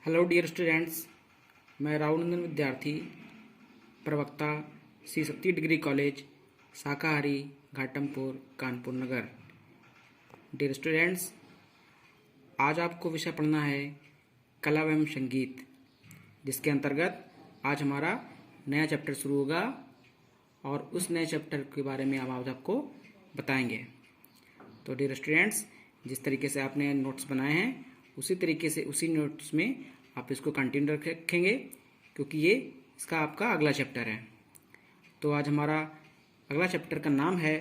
Hello dear students, मैं राहुल विद्यार्थी प्रवक्ता श्री शक्ति डिग्री कॉलेज शाकाहारी घाटमपुर कानपुर नगर। डियर स्टूडेंट्स, आज आपको विषय पढ़ना है कला एवं संगीत, जिसके अंतर्गत आज हमारा नया चैप्टर शुरू होगा और उस नए चैप्टर के बारे में हम आज आपको बताएंगे। तो डियर स्टूडेंट्स, जिस तरीके से आपने नोट्स बनाए हैं उसी तरीके से उसी नोट्स में आप इसको कंटिन्यू रखेंगे, क्योंकि ये इसका आपका अगला चैप्टर है। तो आज हमारा अगला चैप्टर का नाम है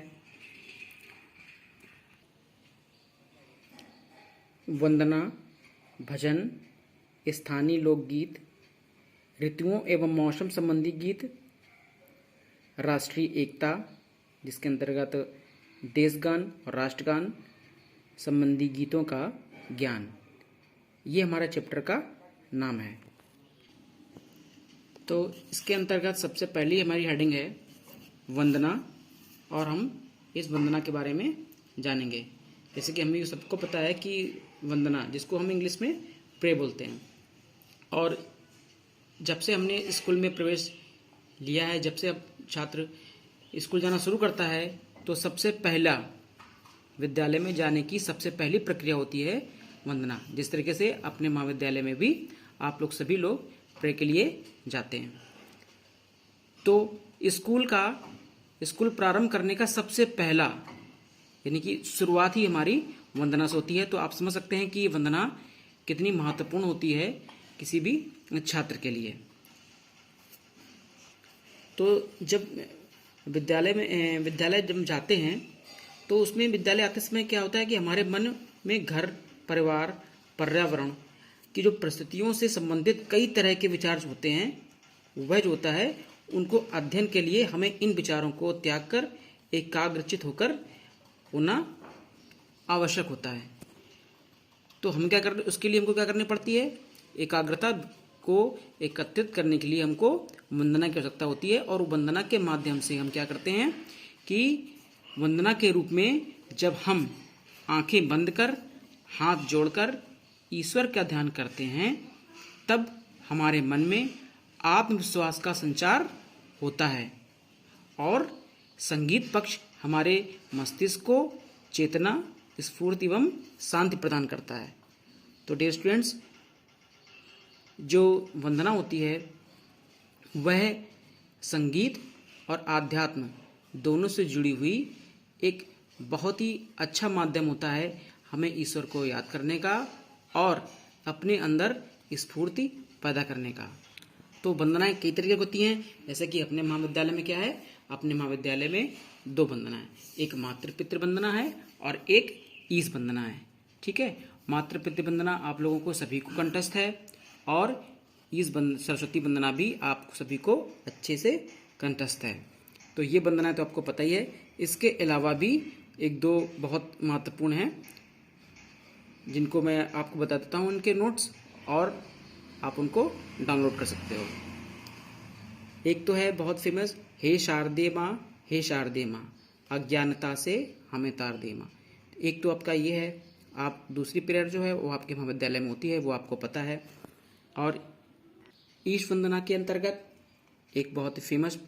वंदना, भजन, स्थानीय लोकगीत, ऋतुओं एवं मौसम संबंधी गीत, राष्ट्रीय एकता, जिसके अंतर्गत देशगान और राष्ट्रगान संबंधी गीतों का ज्ञान। ये हमारा चैप्टर का नाम है। तो इसके अंतर्गत सबसे पहली हमारी हेडिंग है वंदना, और हम इस वंदना के बारे में जानेंगे। जैसे कि हमें सबको पता है कि वंदना, जिसको हम इंग्लिश में प्रे बोलते हैं, और जब से हमने स्कूल में प्रवेश लिया है, जब से अब छात्र स्कूल जाना शुरू करता है, तो सबसे पहला विद्यालय में जाने की सबसे पहली प्रक्रिया होती है वंदना। जिस तरीके से अपने महाविद्यालय में भी आप लोग सभी लोग प्रे के लिए जाते हैं। तो स्कूल प्रारंभ करने का सबसे पहला यानी कि शुरुआत ही हमारी वंदना से होती है। तो आप समझ सकते हैं कि वंदना कितनी महत्वपूर्ण होती है किसी भी छात्र के लिए। तो जब विद्यालय जब जाते हैं, तो उसमें विद्यालय आते समय क्या होता है कि हमारे मन में घर, परिवार, पर्यावरण की जो परिस्थितियों से संबंधित कई तरह के विचार होते हैं, वह जो होता है उनको अध्ययन के लिए हमें इन विचारों को त्याग कर एकाग्रचित होकर होना आवश्यक होता है। तो हम क्या करते, उसके लिए हमको क्या करनी पड़ती है, एकाग्रता को एकत्रित करने के लिए हमको वंदना की आवश्यकता होती है। और वंदना के माध्यम से हम क्या करते हैं कि वंदना के रूप में जब हम आंखें बंद कर हाथ जोड़कर ईश्वर का ध्यान करते हैं, तब हमारे मन में आत्मविश्वास का संचार होता है और संगीत पक्ष हमारे मस्तिष्क को चेतना, स्फूर्ति एवं शांति प्रदान करता है। तो डियर स्टूडेंट्स, जो वंदना होती है वह संगीत और आध्यात्म दोनों से जुड़ी हुई एक बहुत ही अच्छा माध्यम होता है हमें ईश्वर को याद करने का और अपने अंदर स्फूर्ति पैदा करने का। तो वंदनाएं कई तरीके की होती हैं। जैसे कि अपने महाविद्यालय में क्या है, अपने महाविद्यालय में दो वंदना है, एक मातृ पितृ वंदना है और एक ईश वंदना है। ठीक है, मातृ पितृ वंदना आप लोगों को सभी को कंठस्थ है और सरस्वती वंदना भी आप सभी को अच्छे से कंठस्थ है। तो ये वंदना तो आपको पता ही है। इसके अलावा भी एक दो बहुत महत्वपूर्ण हैं, जिनको मैं आपको बता देता हूँ उनके नोट्स, और आप उनको डाउनलोड कर सकते हो। एक तो है बहुत फेमस, हे शारदे माँ, हे शारदे माँ, अज्ञानता से हमें तार दे माँ। एक तो आपका ये है। आप दूसरी पीरियड जो है वो आपके महाविद्यालय में होती है, वो आपको पता है। और ईश वंदना के अंतर्गत एक बहुत ही फेमस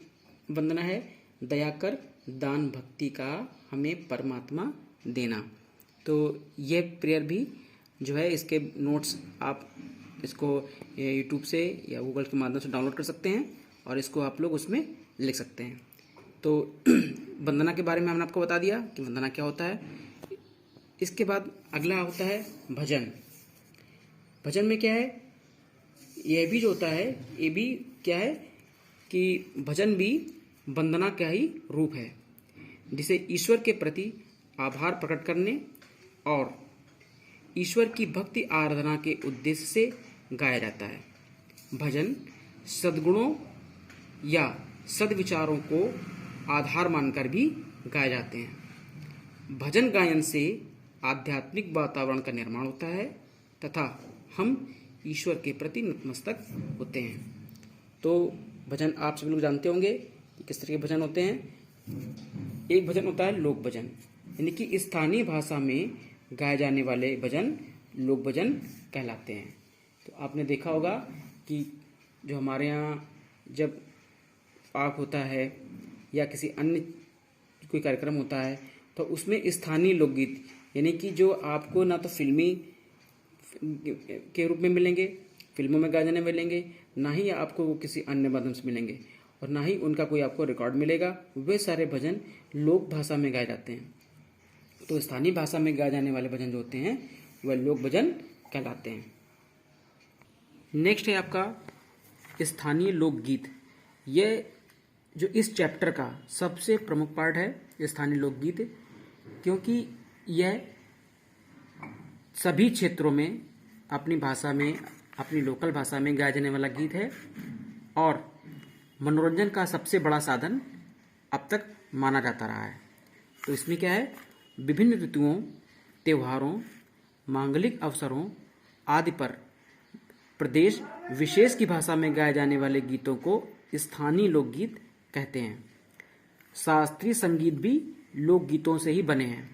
वंदना है, दया कर दान भक्ति का हमें परमात्मा देना। तो ये प्रेयर भी जो है, इसके नोट्स आप इसको यूट्यूब से या गूगल के माध्यम से डाउनलोड कर सकते हैं और इसको आप लोग उसमें लिख सकते हैं। तो वंदना के बारे में हमने आपको बता दिया कि वंदना क्या होता है। इसके बाद अगला होता है भजन। भजन में क्या है, यह भी जो होता है, ये भी क्या है कि भजन भी वंदना का ही रूप है, जिसे ईश्वर के प्रति आभार प्रकट करने और ईश्वर की भक्ति आराधना के उद्देश्य से गाया जाता है। भजन सद्गुणों या सद्विचारों को आधार मानकर भी गाए जाते हैं। भजन गायन से आध्यात्मिक वातावरण का निर्माण होता है तथा हम ईश्वर के प्रति नतमस्तक होते हैं। तो भजन आप सभी लोग जानते होंगे कि किस तरह के भजन होते हैं। एक भजन होता है लोक भजन, यानी कि स्थानीय भाषा में गाए जाने वाले भजन लोक भजन कहलाते हैं। तो आपने देखा होगा कि जो हमारे यहाँ जब पाक होता है या किसी अन्य कोई कार्यक्रम होता है तो उसमें स्थानीय लोकगीत यानी कि जो आपको ना तो फिल्मी के रूप में मिलेंगे, फिल्मों में गाए जाने मिलेंगे, ना ही आपको वो किसी अन्य माध्यम से मिलेंगे और ना ही उनका कोई आपको रिकॉर्ड मिलेगा। वे सारे भजन लोक भाषा में गाए जाते हैं। तो स्थानीय भाषा में गाए जाने वाले भजन जो होते हैं वह लोक भजन कहलाते हैं। नेक्स्ट है आपका स्थानीय लोकगीत। यह जो इस चैप्टर का सबसे प्रमुख पार्ट है स्थानीय लोकगीत, क्योंकि यह सभी क्षेत्रों में अपनी भाषा में, अपनी लोकल भाषा में गाया जाने वाला गीत है और मनोरंजन का सबसे बड़ा साधन अब तक माना जाता रहा है। तो इसमें क्या है, विभिन्न ऋतुओं, त्योहारों, मांगलिक अवसरों आदि पर प्रदेश विशेष की भाषा में गाए जाने वाले गीतों को स्थानीय लोकगीत कहते हैं। शास्त्रीय संगीत भी लोकगीतों से ही बने हैं।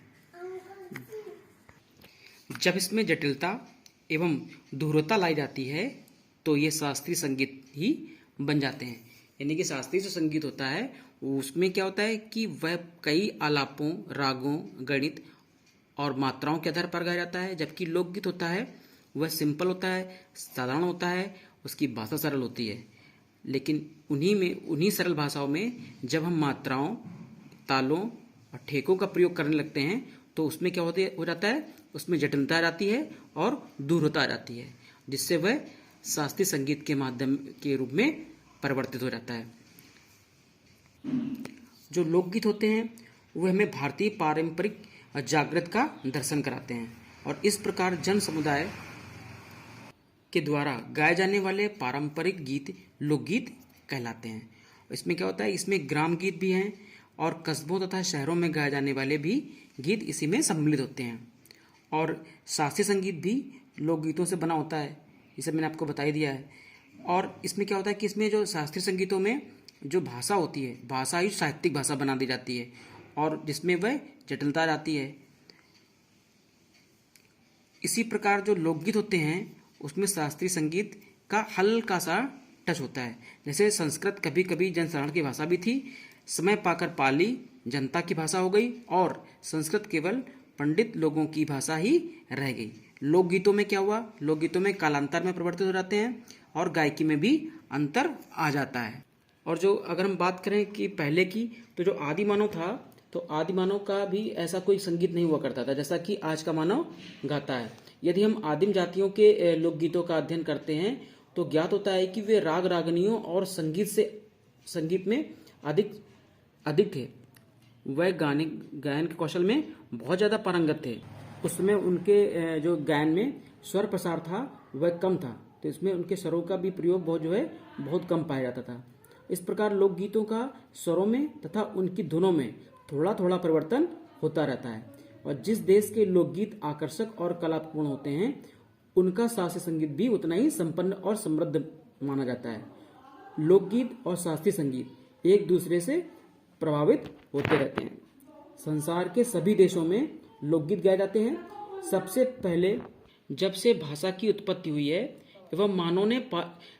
जब इसमें जटिलता एवं धूरता लाई जाती है तो ये शास्त्रीय संगीत ही बन जाते हैं। यानी कि शास्त्रीय जो संगीत होता है उसमें क्या होता है कि वह कई आलापों, रागों, गणित और मात्राओं के आधार पर गाया जाता है, जबकि लोकगीत होता है वह सिंपल होता है, साधारण होता है, उसकी भाषा सरल होती है। लेकिन उन्हीं सरल भाषाओं में जब हम मात्राओं, तालों और ठेकों का प्रयोग करने लगते हैं तो उसमें क्या हो जाता है, उसमें जटिलता आ जाती है और दूरता आ जाती है, जिससे वह शास्त्रीय संगीत के माध्यम के रूप में परिवर्तित हो जाता है। जो लोकगीत होते हैं वह हमें भारतीय पारंपरिक जागृत का दर्शन कराते हैं और इस प्रकार जन समुदाय के द्वारा गाए जाने वाले पारंपरिक गीत लोकगीत कहलाते हैं। इसमें क्या होता है, इसमें ग्राम गीत भी हैं और कस्बों तथा शहरों में गाए जाने वाले भी गीत इसी में सम्मिलित होते हैं। और शास्त्रीय संगीत भी लोकगीतों से बना होता है, ये सब मैंने आपको बता ही दिया है। और इसमें क्या होता है कि इसमें जो शास्त्रीय संगीतों में जो भाषा होती है, भाषा ही साहित्यिक भाषा बना दी जाती है और जिसमें वह जटिलता आती है। इसी प्रकार जो लोकगीत होते हैं उसमें शास्त्रीय संगीत का हल्का सा टच होता है। जैसे संस्कृत कभी कभी जनसाधारण की भाषा भी थी, समय पाकर पाली जनता की भाषा हो गई और संस्कृत केवल पंडित लोगों की भाषा ही रह गई। लोकगीतों में क्या हुआ, लोकगीतों में कालांतर में परिवर्तित हो जाते हैं और गायकी में भी अंतर आ जाता है। और जो अगर हम बात करें कि पहले की, तो जो आदि मानव था तो आदि मानव का भी ऐसा कोई संगीत नहीं हुआ करता था जैसा कि आज का मानव गाता है। यदि हम आदिम जातियों के लोकगीतों का अध्ययन करते हैं तो ज्ञात होता है कि वे राग रागनियों और संगीत में अधिक थे। वह गायन के कौशल में बहुत ज़्यादा पारंगत थे। उस समय उनके जो गायन में स्वर प्रसार था वह कम था, तो इसमें उनके स्वरों का भी प्रयोग बहुत कम पाया जाता था। इस प्रकार लोकगीतों का स्वरों में तथा उनकी धुनों में थोड़ा थोड़ा परिवर्तन होता रहता है और जिस देश के लोकगीत आकर्षक और कलापूर्ण होते हैं उनका शास्त्रीय संगीत भी उतना ही संपन्न और समृद्ध माना जाता है। लोकगीत और शास्त्रीय संगीत एक दूसरे से प्रभावित होते रहते हैं। संसार के सभी देशों में लोकगीत गाए जाते हैं। सबसे पहले जब से भाषा की उत्पत्ति हुई है एवं मानव ने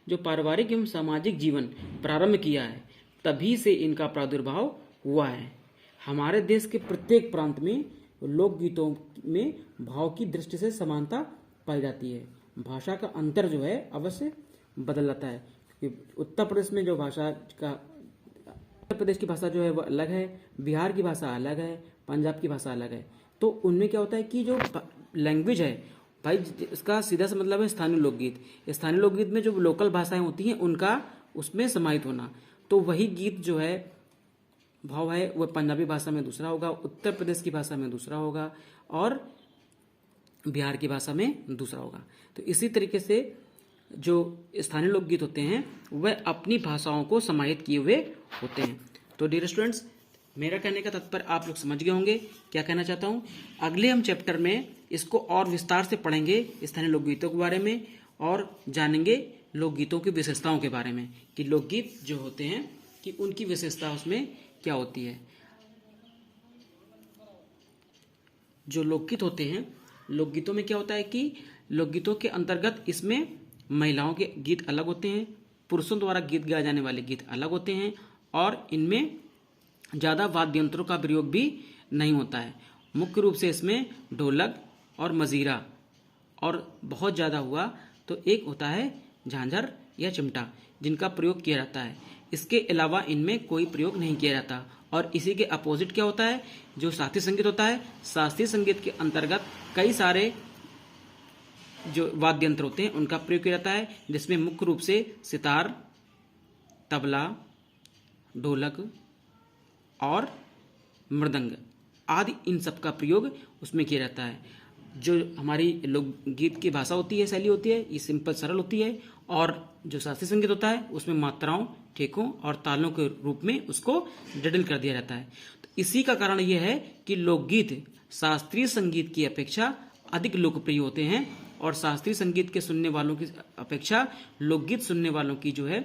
जो पारिवारिक एवं सामाजिक जीवन प्रारंभ किया है तभी से इनका प्रादुर्भाव हुआ है। हमारे देश के प्रत्येक प्रांत में लोकगीतों में भाव की दृष्टि से समानता पाई जाती है। भाषा का अंतर जो है अवश्य बदल जाता है। उत्तर प्रदेश में जो भाषा का, उत्तर प्रदेश की भाषा जो है वो अलग है, बिहार की भाषा अलग है, पंजाब की भाषा अलग है। तो उनमें क्या होता है कि जो लैंग्वेज है भाई, इसका सीधा सा मतलब है स्थानीय लोकगीत। स्थानीय लोकगीत में जो लोकल भाषाएं होती हैं उनका उसमें समाहित होना, तो वही गीत जो है भाव है वह पंजाबी भाषा में दूसरा होगा, उत्तर प्रदेश की भाषा में दूसरा होगा और बिहार की भाषा में दूसरा होगा। तो इसी तरीके से जो स्थानीय लोकगीत होते हैं वह अपनी भाषाओं को समाहित किए हुए होते हैं। तो डियर स्टूडेंट्स, मेरा कहने का तात्पर्य आप लोग समझ गए होंगे क्या कहना चाहता हूँ। अगले हम चैप्टर में इसको और विस्तार से पढ़ेंगे स्थानीय लोकगीतों के बारे में और जानेंगे लोकगीतों की विशेषताओं के बारे में कि लोकगीत जो होते हैं कि उनकी विशेषता उसमें क्या होती है। जो लोकगीत होते हैं, लोकगीतों में क्या होता है कि लोकगीतों के अंतर्गत इसमें महिलाओं के गीत अलग होते हैं, पुरुषों द्वारा गीत गाए जाने वाले गीत अलग होते हैं और इनमें ज़्यादा वाद्य यंत्रों का प्रयोग भी नहीं होता है। मुख्य रूप से इसमें ढोलक और मजीरा, और बहुत ज़्यादा हुआ तो एक होता है झांझर या चिमटा, जिनका प्रयोग किया जाता है। इसके अलावा इनमें कोई प्रयोग नहीं किया जाता। और इसी के अपोजिट क्या होता है, जो शास्त्रीय संगीत होता है, शास्त्रीय संगीत के अंतर्गत कई सारे जो वाद्य यंत्र होते हैं उनका प्रयोग किया जाता है, जिसमें मुख्य रूप से सितार, तबला, ढोलक और मृदंग आदि, इन सब का प्रयोग उसमें किया जाता है। जो हमारी लोकगीत की भाषा होती है, शैली होती है, ये सिंपल सरल होती है, और जो शास्त्रीय संगीत होता है उसमें मात्राओं, ठेकों और तालों के रूप में उसको जटिल कर दिया जाता है। तो इसी का कारण यह है कि लोकगीत शास्त्रीय संगीत की अपेक्षा अधिक लोकप्रिय होते हैं, और शास्त्रीय संगीत के सुनने वालों की अपेक्षा लोकगीत सुनने वालों की जो है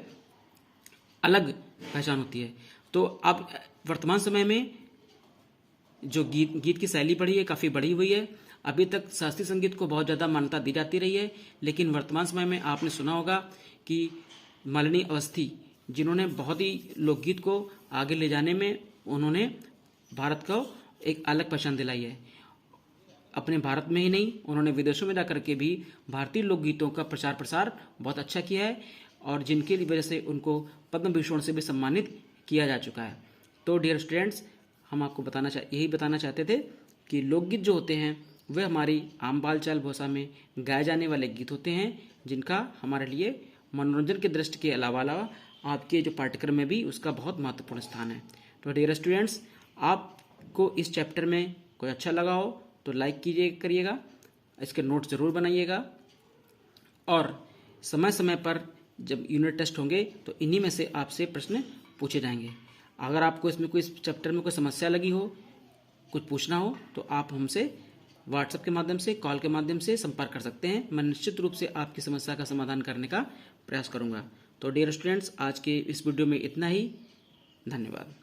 अलग पहचान होती है। तो अब वर्तमान समय में जो गीत की शैली बढ़ी है, काफ़ी बढ़ी हुई है। अभी तक शास्त्रीय संगीत को बहुत ज़्यादा मान्यता दी जाती रही है, लेकिन वर्तमान समय में आपने सुना होगा कि मालिनी अवस्थी, जिन्होंने बहुत ही लोकगीत को आगे ले जाने में उन्होंने भारत को एक अलग पहचान दिलाई है। अपने भारत में ही नहीं, उन्होंने विदेशों में जाकर के भी भारतीय लोकगीतों का प्रचार प्रसार बहुत अच्छा किया है, और जिनके वजह से उनको पद्म भूषण से भी सम्मानित किया जा चुका है। तो डियर स्टूडेंट्स, हम आपको यही बताना चाहते थे कि लोकगीत जो होते हैं वे हमारी आम बालचाल भाषा में गाए जाने वाले गीत होते हैं, जिनका हमारे लिए मनोरंजन की दृष्टि के अलावा आपके जो पाठ्यक्रम में भी उसका बहुत महत्वपूर्ण स्थान है। तो डियर स्टूडेंट्स, आपको इस चैप्टर में कोई अच्छा लगा हो तो लाइक करिएगा, इसके नोट्स ज़रूर बनाइएगा, और समय समय पर जब यूनिट टेस्ट होंगे तो इन्हीं में से आपसे प्रश्न पूछे जाएंगे। अगर आपको इसमें कोई इस चैप्टर में कोई समस्या लगी हो, कुछ पूछना हो, तो आप हमसे व्हाट्सएप के माध्यम से, कॉल के माध्यम से संपर्क कर सकते हैं। मैं निश्चित रूप से आपकी समस्या का समाधान करने का प्रयास करूंगा। तो डियर स्टूडेंट्स, आज के इस वीडियो में इतना ही। धन्यवाद।